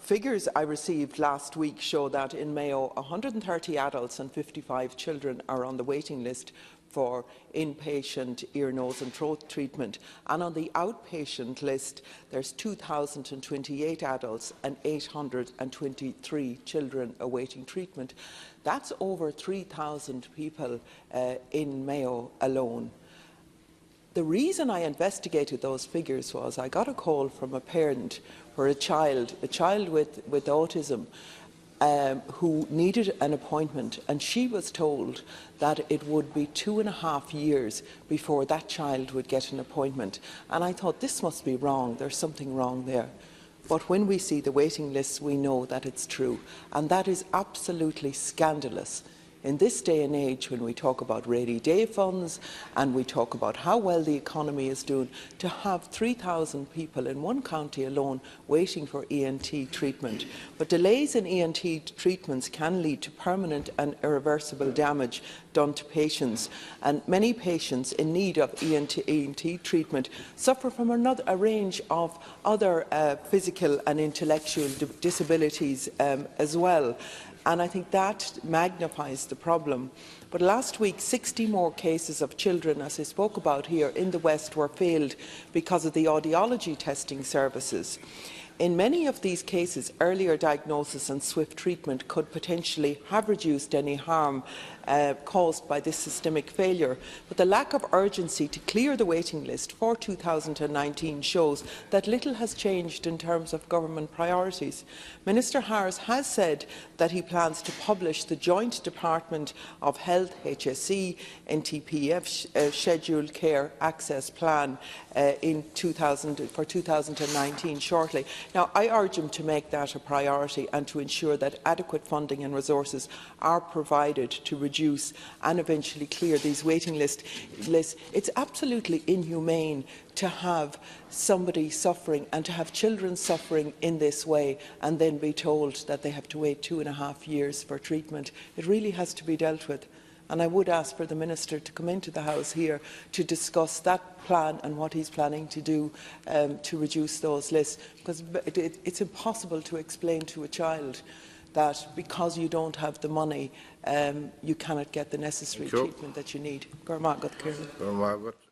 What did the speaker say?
Figures I received last week show that in Mayo, 130 adults and 55 children are on the waiting list for inpatient ear, nose and throat treatment, and on the outpatient list there's 2,028 adults and 823 children awaiting treatment. That's over 3,000 people in Mayo alone. The reason I investigated those figures was I got a call from a parent where a child with autism who needed an appointment, and she was told that it would be 2.5 years before that child would get an appointment. And I thought, this must be wrong, there's something wrong there. But when we see the waiting lists, we know that it's true, and that is absolutely scandalous. In this day and age, when we talk about rainy day funds and we talk about how well the economy is doing, to have 3,000 people in one county alone waiting for ENT treatment. But delays in ENT treatments can lead to permanent and irreversible damage done to patients, and many patients in need of ENT treatment suffer from a range of other physical and intellectual disabilities as well. And I think that magnifies the problem. But last week, 60 more cases of children, as I spoke about here, in the West were failed because of the audiology testing services. In many of these cases, earlier diagnosis and swift treatment could potentially have reduced any harm caused by this systemic failure. But the lack of urgency to clear the waiting list for 2019 shows that little has changed in terms of government priorities. Minister Harris has said that he plans to publish the Joint Department of Health HSE NTPF Scheduled Care Access Plan for 2019 shortly. Now, I urge him to make that a priority and to ensure that adequate funding and resources are provided to reduce and eventually clear these waiting lists. It's absolutely inhumane to have somebody suffering and to have children suffering in this way and then be told that they have to wait 2.5 years for treatment. It really has to be dealt with. And I would ask for the Minister to come into the House here to discuss that plan and what he's planning to do to reduce those lists, because it's impossible to explain to a child that because you don't have the money, you cannot get the necessary treatment that you need.